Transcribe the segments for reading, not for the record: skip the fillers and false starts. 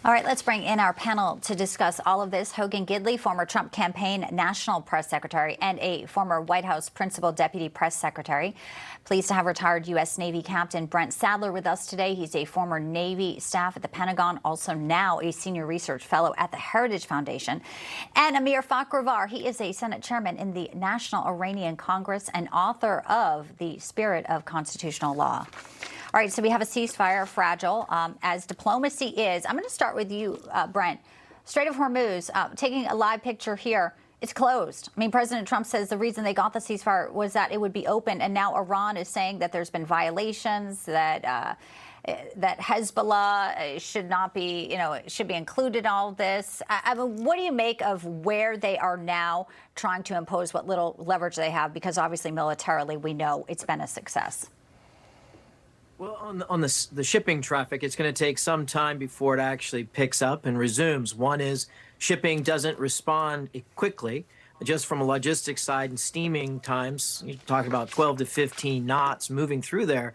All right, let's bring in our panel to discuss all of this. Hogan Gidley, former Trump campaign national press secretary and a former White House principal deputy press secretary. Pleased to have retired U.S. Navy Captain Brent Sadler with us today. He's a former Navy staff at the Pentagon, also now a senior research fellow at the Heritage Foundation. And Amir Fakhravar, he is a Senate chairman in the National Iranian Congress and author of The Spirit of Constitutional Law. All right, so we have a ceasefire, fragile, as diplomacy is. I'm going to start with you, Brent. Strait of Hormuz, taking a live picture here, it's closed. I mean, President Trump says the reason they got the ceasefire was that it would be open, and now Iran is saying that there's been violations, that that Hezbollah should not be, should be included in all of this. I mean, what do you make of where they are now trying to impose what little leverage they have? Because obviously militarily, we know it's been a success. Well, on the shipping traffic, it's going to take some time before it actually picks up and resumes. One is shipping doesn't respond quickly, just from a logistics side and steaming times. You talk about 12 to 15 knots moving through there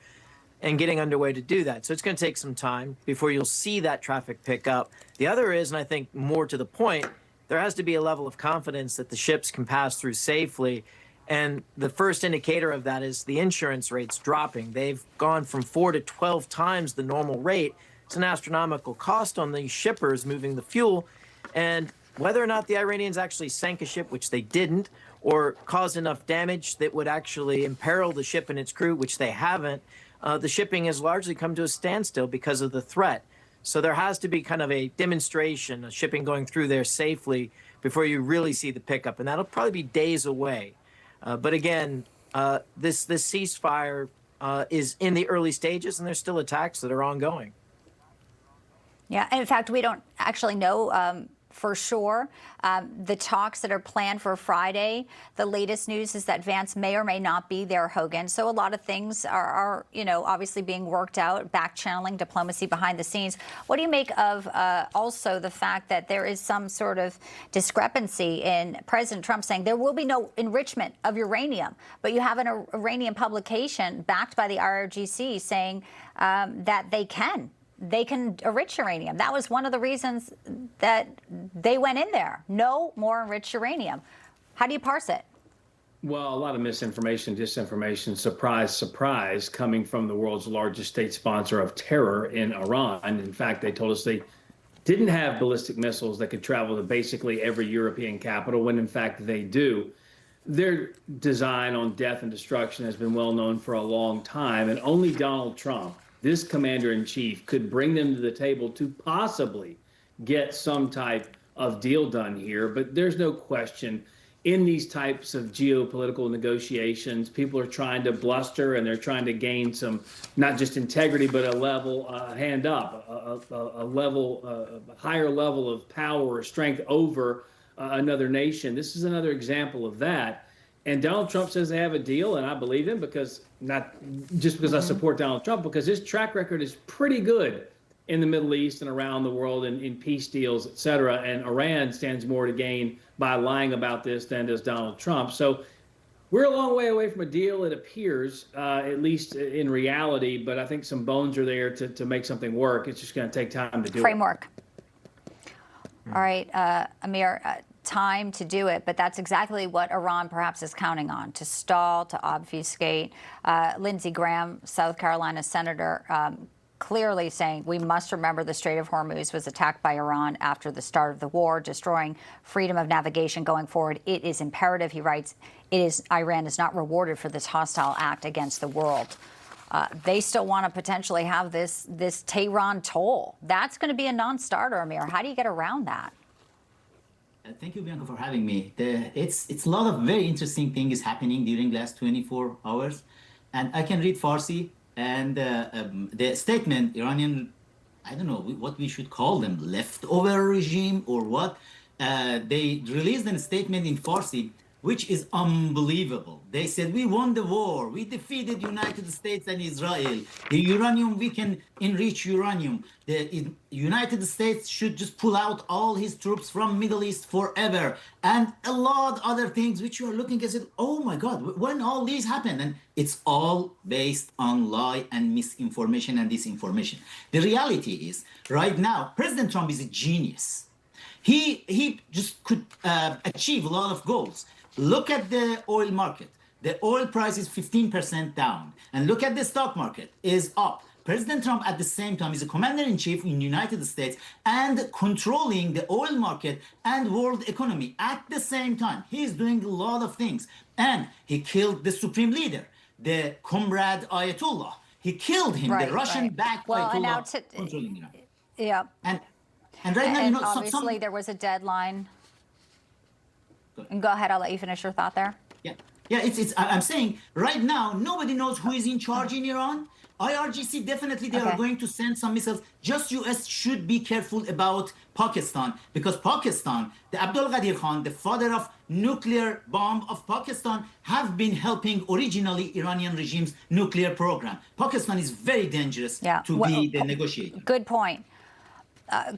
and getting underway to do that. So it's going to take some time before you'll see that traffic pick up. The other is, and I think more to the point, there has to be a level of confidence that the ships can pass through safely. And the first indicator of that is the insurance rates dropping. They've gone from 4 to 12 times the normal rate. It's an astronomical cost on these shippers moving the fuel. And whether or not the Iranians actually sank a ship, which they didn't, or caused enough damage that would actually imperil the ship and its crew, which they haven't, the shipping has largely come to a standstill because of the threat. So there has to be kind of a demonstration of shipping going through there safely before you really see the pickup. And that'll probably be days away. But again, this ceasefire is in the early stages, and there's still attacks that are ongoing. Yeah, and in fact, we don't actually know for sure the talks that are planned for Friday. The latest news is that Vance may or may not be there, Hogan. So a lot of things are obviously being worked out, back-channeling diplomacy behind the scenes. What do you make of also the fact that there is some sort of discrepancy in President Trump saying there will be no enrichment of uranium, but you have an Iranian publication backed by the IRGC saying that they can enrich uranium? That was one of the reasons that they went in there. No more enriched uranium. How do you parse it? Well, a lot of misinformation, disinformation, surprise, surprise, coming from the world's largest state sponsor of terror in Iran. In fact, they told us they didn't have ballistic missiles that could travel to basically every European capital, when in fact they do. Their design on death and destruction has been well known for a long time, and only Donald Trump, this commander-in-chief, could bring them to the table to possibly get some type of deal done here. But there's no question, in these types of geopolitical negotiations, people are trying to bluster, and they're trying to gain some, not just integrity, but a level, hand up, a higher level of power or strength over another nation. This is another example of that. And Donald Trump says they have a deal, and I believe him, because not just because I support Donald Trump, because his track record is pretty good in the Middle East and around the world in peace deals, et cetera. And Iran stands more to gain by lying about this than does Donald Trump. So we're a long way away from a deal, it appears, at least in reality. But I think some bones are there to make something work. It's just going to take time to do Framework. All right, Amir, time to do it, but that's exactly what Iran perhaps is counting on, to stall, to obfuscate. Lindsey Graham, South Carolina senator, clearly saying we must remember the Strait of Hormuz was attacked by Iran after the start of the war, destroying freedom of navigation going forward. It is imperative, he writes, Iran is not rewarded for this hostile act against the world. They still want to potentially have this Tehran toll. That's going to be a non-starter, Amir. How do you get around that? Thank you, Bianca, for having me. It's a lot of very interesting things happening during the last 24 hours. And I can read Farsi, and the statement, Iranian, I don't know what we should call them, leftover regime or what, they released a statement in Farsi which is unbelievable. They said, we won the war. We defeated United States and Israel. The uranium, we can enrich uranium. The United States should just pull out all his troops from Middle East forever. And a lot other things which you are looking at, oh my God, when all these happen? And it's all based on lie and misinformation and disinformation. The reality is, right now, President Trump is a genius. He just could achieve a lot of goals. Look at the oil market. The oil price is 15% down. And look at the stock market is up. President Trump at the same time is a commander-in-chief in the United States and controlling the oil market and world economy at the same time. He's doing a lot of things. And he killed the supreme leader, the comrade Ayatollah. He killed him, the Russian-backed Ayatollah controlling Iran. Yeah. And right now, and you know, obviously there was a deadline. And go ahead, I'll let you finish your thought there. Yeah. I'm saying right now nobody knows who is in charge in Iran. IRGC definitely they are going to send some missiles. Just U.S. should be careful about Pakistan, because Pakistan, the Abdul Qadir Khan, the father of nuclear bomb of Pakistan, have been helping originally Iranian regime's nuclear program. Pakistan is very dangerous to be the negotiator. Good point.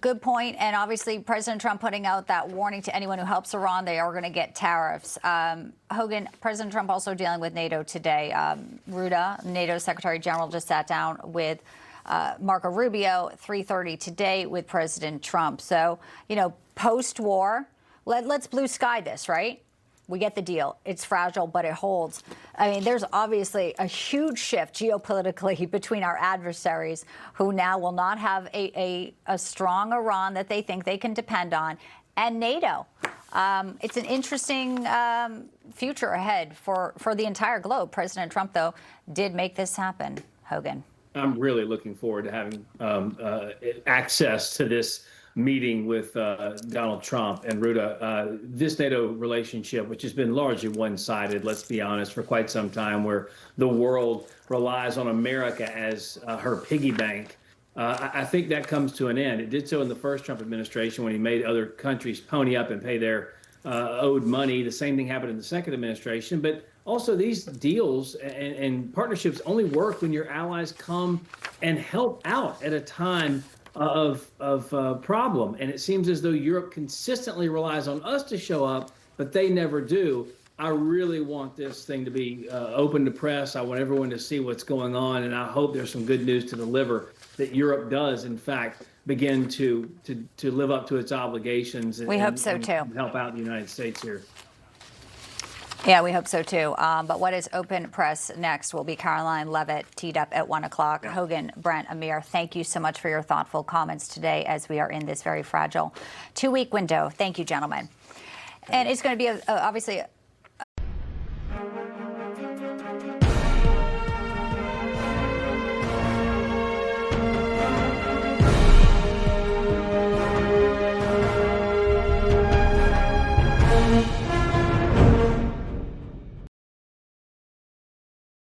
Good point. And obviously, President Trump putting out that warning to anyone who helps Iran, they are going to get tariffs. Hogan, President Trump also dealing with NATO today. Ruda, NATO Secretary General, just sat down with Marco Rubio, 3:30 today with President Trump. So, you know, post-war, let's blue sky this, right? We get the deal. It's fragile, but it holds. I mean, there's obviously a huge shift geopolitically between our adversaries, who now will not have a strong Iran that they think they can depend on, and NATO. It's an interesting future ahead for the entire globe. President Trump, though, did make this happen. Hogan. I'm really looking forward to having access to this meeting with Donald Trump and Ruda. This NATO relationship, which has been largely one-sided, let's be honest, for quite some time, where the world relies on America as her piggy bank, I think that comes to an end. It did so in the first Trump administration when he made other countries pony up and pay their owed money. The same thing happened in the second administration. But also, these deals and partnerships only work when your allies come and help out at a time of problem. And it seems as though Europe consistently relies on us to show up, but they never do. I really want this thing to be open to press. I want everyone to see what's going on, and I hope there's some good news to deliver, that Europe does, in fact, begin to live up to its obligations. We hope so, too. And help out the United States here. Yeah, we hope so, too. But what is open press next will be Caroline Levitt, teed up at 1 o'clock. Yeah. Hogan, Brent, Amir, thank you so much for your thoughtful comments today as we are in this very fragile 2-week window. Thank you, gentlemen. And it's going to be, obviously,